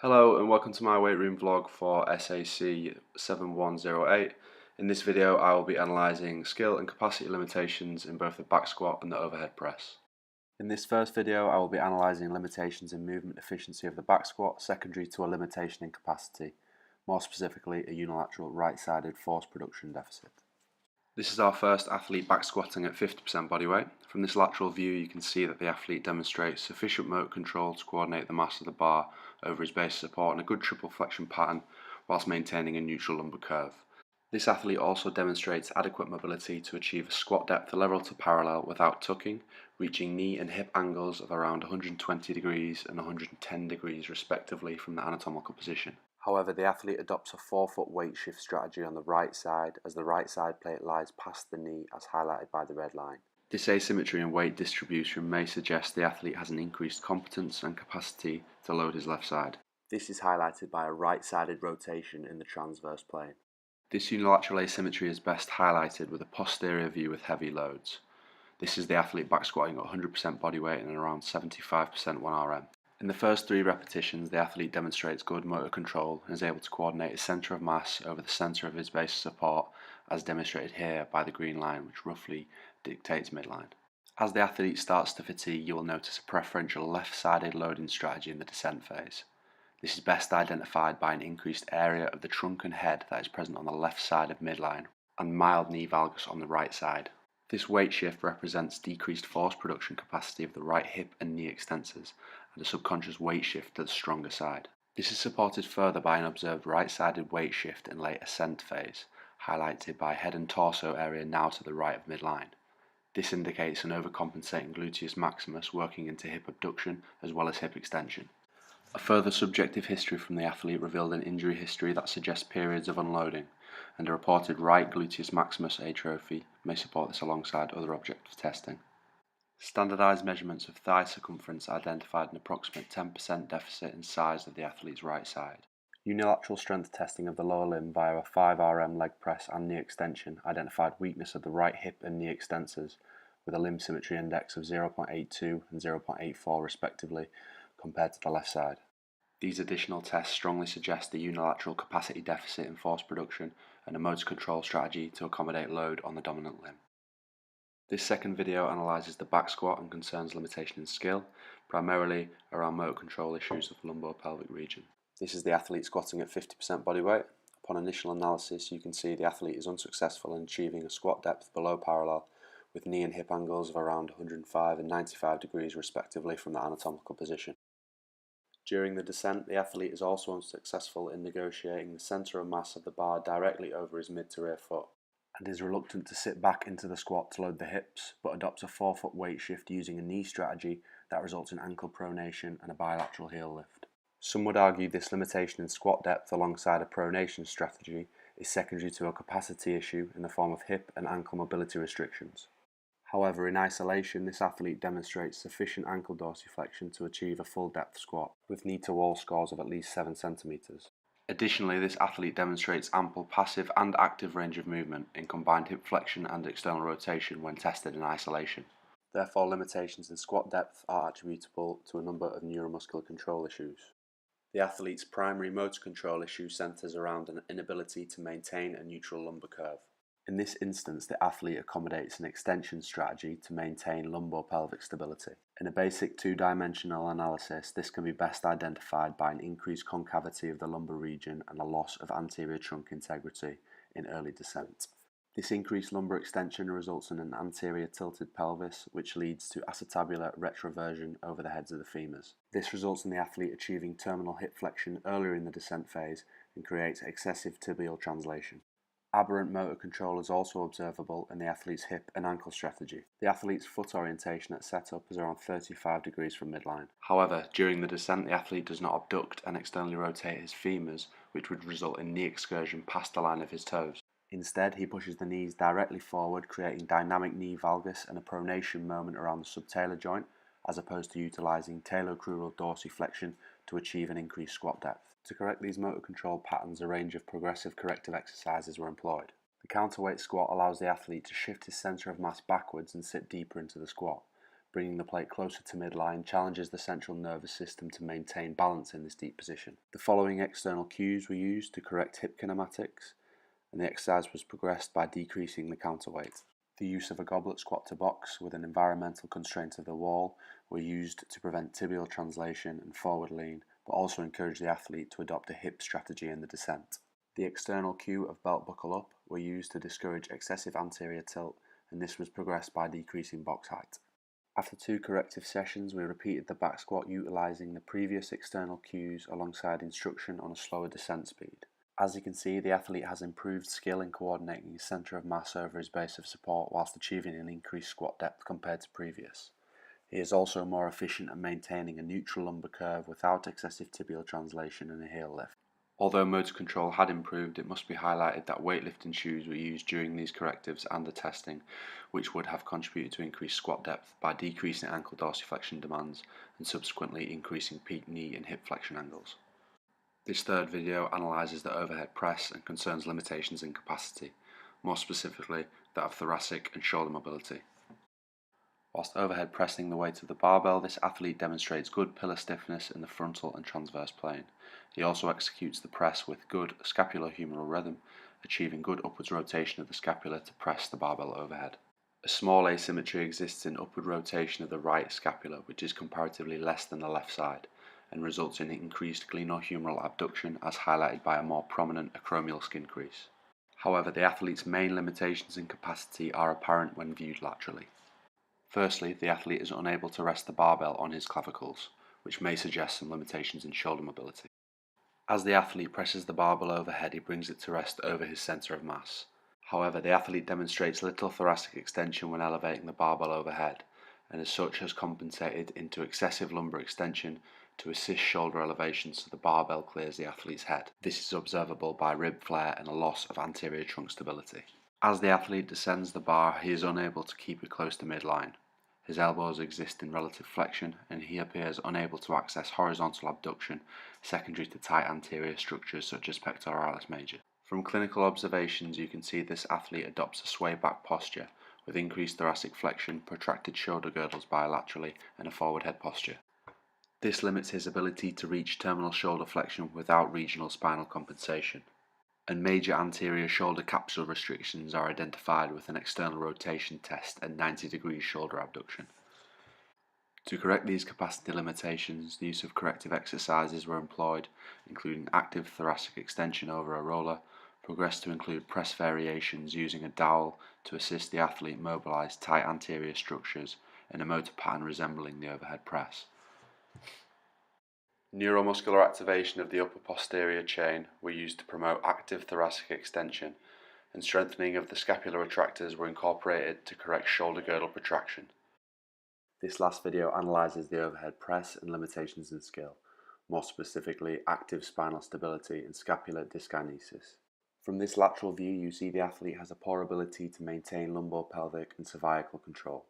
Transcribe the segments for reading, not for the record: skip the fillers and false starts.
Hello and welcome to my weight room vlog for SAC 7108. In this video I will be analysing skill and capacity limitations in both the back squat and the overhead press. In this first video I will be analysing limitations in movement efficiency of the back squat secondary to a limitation in capacity, more specifically a unilateral right-sided force production deficit. This is our first athlete back squatting at 50% body weight. From this lateral view you can see that the athlete demonstrates sufficient motor control to coordinate the mass of the bar over his base of support and a good triple flexion pattern whilst maintaining a neutral lumbar curve. This athlete also demonstrates adequate mobility to achieve a squat depth level to parallel without tucking, reaching knee and hip angles of around 120 degrees and 110 degrees respectively from the anatomical position. However, the athlete adopts a 4-foot weight shift strategy on the right side as the right side plate lies past the knee as highlighted by the red line. This asymmetry in weight distribution may suggest the athlete has an increased competence and capacity to load his left side. This is highlighted by a right-sided rotation in the transverse plane. This unilateral asymmetry is best highlighted with a posterior view with heavy loads. This is the athlete back squatting at 100% body weight and around 75% 1RM. In the first 3 repetitions, the athlete demonstrates good motor control and is able to coordinate his centre of mass over the centre of his base of support, as demonstrated here by the green line, which roughly dictates midline. As the athlete starts to fatigue, you will notice a preferential left-sided loading strategy in the descent phase. This is best identified by an increased area of the trunk and head that is present on the left side of midline, and mild knee valgus on the right side. This weight shift represents decreased force production capacity of the right hip and knee extensors, and a subconscious weight shift to the stronger side. This is supported further by an observed right-sided weight shift in late ascent phase, highlighted by head and torso area now to the right of midline. This indicates an overcompensating gluteus maximus working into hip abduction as well as hip extension. A further subjective history from the athlete revealed an injury history that suggests periods of unloading, and a reported right gluteus maximus atrophy may support this alongside other objective testing. Standardized measurements of thigh circumference identified an approximate 10% deficit in size of the athlete's right side. Unilateral strength testing of the lower limb via a 5RM leg press and knee extension identified weakness of the right hip and knee extensors with a limb symmetry index of 0.82 and 0.84 respectively compared to the left side. These additional tests strongly suggest a unilateral capacity deficit in force production and a motor control strategy to accommodate load on the dominant limb. This second video analyses the back squat and concerns limitation in skill, primarily around motor control issues of the lumbar-pelvic region. This is the athlete squatting at 50% body weight. Upon initial analysis, you can see the athlete is unsuccessful in achieving a squat depth below parallel, with knee and hip angles of around 105 and 95 degrees respectively from the anatomical position. During the descent, the athlete is also unsuccessful in negotiating the centre of mass of the bar directly over his mid to rear foot, and is reluctant to sit back into the squat to load the hips, but adopts a 4-foot weight shift using a knee strategy that results in ankle pronation and a bilateral heel lift. Some would argue this limitation in squat depth alongside a pronation strategy is secondary to a capacity issue in the form of hip and ankle mobility restrictions. However, in isolation, this athlete demonstrates sufficient ankle dorsiflexion to achieve a full depth squat, with knee to wall scores of at least 7 cm. Additionally, this athlete demonstrates ample passive and active range of movement in combined hip flexion and external rotation when tested in isolation. Therefore, limitations in squat depth are attributable to a number of neuromuscular control issues. The athlete's primary motor control issue centers around an inability to maintain a neutral lumbar curve. In this instance, the athlete accommodates an extension strategy to maintain lumbar-pelvic stability. In a basic 2-dimensional analysis, this can be best identified by an increased concavity of the lumbar region and a loss of anterior trunk integrity in early descent. This increased lumbar extension results in an anterior tilted pelvis, which leads to acetabular retroversion over the heads of the femurs. This results in the athlete achieving terminal hip flexion earlier in the descent phase and creates excessive tibial translation. Aberrant motor control is also observable in the athlete's hip and ankle strategy. The athlete's foot orientation at setup is around 35 degrees from midline. However, during the descent, the athlete does not abduct and externally rotate his femurs, which would result in knee excursion past the line of his toes. Instead, he pushes the knees directly forward, creating dynamic knee valgus and a pronation moment around the subtalar joint, as opposed to utilizing talocrural dorsiflexion to achieve an increased squat depth. To correct these motor control patterns, a range of progressive corrective exercises were employed. The counterweight squat allows the athlete to shift his centre of mass backwards and sit deeper into the squat, bringing the plate closer to midline challenges the central nervous system to maintain balance in this deep position. The following external cues were used to correct hip kinematics, and the exercise was progressed by decreasing the counterweight. The use of a goblet squat to box with an environmental constraint of the wall were used to prevent tibial translation and forward lean, but also encourage the athlete to adopt a hip strategy in the descent. The external cue of belt buckle up were used to discourage excessive anterior tilt, and this was progressed by decreasing box height. After 2 corrective sessions, we repeated the back squat utilising the previous external cues alongside instruction on a slower descent speed. As you can see, the athlete has improved skill in coordinating his centre of mass over his base of support whilst achieving an increased squat depth compared to previous. He is also more efficient at maintaining a neutral lumbar curve without excessive tibial translation and a heel lift. Although motor control had improved, it must be highlighted that weightlifting shoes were used during these correctives and the testing, which would have contributed to increased squat depth by decreasing ankle dorsiflexion demands and subsequently increasing peak knee and hip flexion angles. This third video analyses the overhead press and concerns limitations in capacity, more specifically that of thoracic and shoulder mobility. Whilst overhead pressing the weight of the barbell, this athlete demonstrates good pillar stiffness in the frontal and transverse plane. He also executes the press with good scapulohumeral rhythm, achieving good upwards rotation of the scapula to press the barbell overhead. A small asymmetry exists in upward rotation of the right scapula, which is comparatively less than the left side, and results in increased glenohumeral abduction as highlighted by a more prominent acromial skin crease. However, the athlete's main limitations in capacity are apparent when viewed laterally. Firstly, the athlete is unable to rest the barbell on his clavicles, which may suggest some limitations in shoulder mobility. As the athlete presses the barbell overhead, he brings it to rest over his centre of mass. However, the athlete demonstrates little thoracic extension when elevating the barbell overhead, and as such has compensated into excessive lumbar extension to assist shoulder elevation so the barbell clears the athlete's head. This is observable by rib flare and a loss of anterior trunk stability. As the athlete descends the bar, he is unable to keep it close to midline. His elbows exist in relative flexion, and he appears unable to access horizontal abduction secondary to tight anterior structures such as pectoralis major. From clinical observations, you can see this athlete adopts a sway back posture with increased thoracic flexion, protracted shoulder girdles bilaterally, and a forward head posture. This limits his ability to reach terminal shoulder flexion without regional spinal compensation, and major anterior shoulder capsule restrictions are identified with an external rotation test at 90 degrees shoulder abduction. To correct these capacity limitations, the use of corrective exercises were employed, including active thoracic extension over a roller, progressed to include press variations using a dowel to assist the athlete mobilize tight anterior structures in a motor pattern resembling the overhead press. Neuromuscular activation of the upper posterior chain were used to promote active thoracic extension, and strengthening of the scapular retractors were incorporated to correct shoulder girdle protraction. This last video analyses the overhead press and limitations in skill, more specifically active spinal stability and scapular dyskinesis. From this lateral view, you see the athlete has a poor ability to maintain lumbopelvic and cervical control.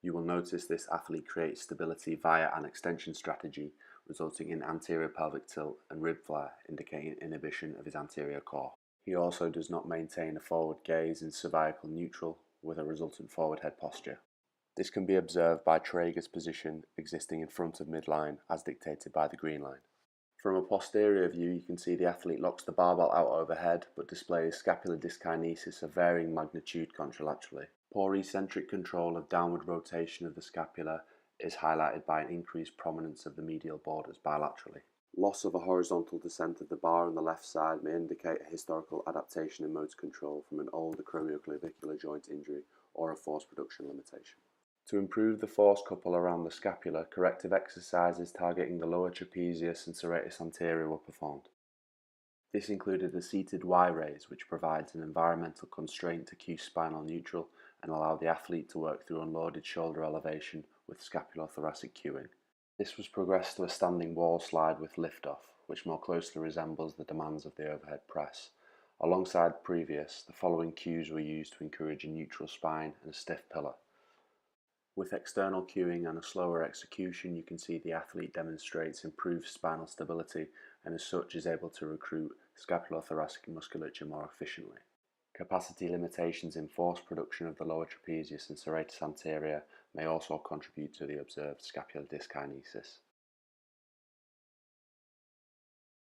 You will notice this athlete creates stability via an extension strategy, resulting in anterior pelvic tilt and rib flare, indicating inhibition of his anterior core. He also does not maintain a forward gaze in cervical neutral with a resultant forward head posture. This can be observed by Traeger's position existing in front of midline as dictated by the green line. From a posterior view, you can see the athlete locks the barbell out overhead but displays scapular dyskinesis of varying magnitude contralaterally. Poor eccentric control of downward rotation of the scapula is highlighted by an increased prominence of the medial borders bilaterally. Loss of a horizontal descent of the bar on the left side may indicate a historical adaptation in motor control from an old acromioclavicular joint injury or a force production limitation. To improve the force couple around the scapula, corrective exercises targeting the lower trapezius and serratus anterior were performed. This included a seated Y-raise, which provides an environmental constraint to cue spinal neutral and allow the athlete to work through unloaded shoulder elevation with scapulothoracic cueing. This was progressed to a standing wall slide with liftoff, which more closely resembles the demands of the overhead press. Alongside previous, the following cues were used to encourage a neutral spine and a stiff pillar. With external cueing and a slower execution, you can see the athlete demonstrates improved spinal stability and as such is able to recruit scapulothoracic musculature more efficiently. Capacity limitations in force production of the lower trapezius and serratus anterior may also contribute to the observed scapular dyskinesis.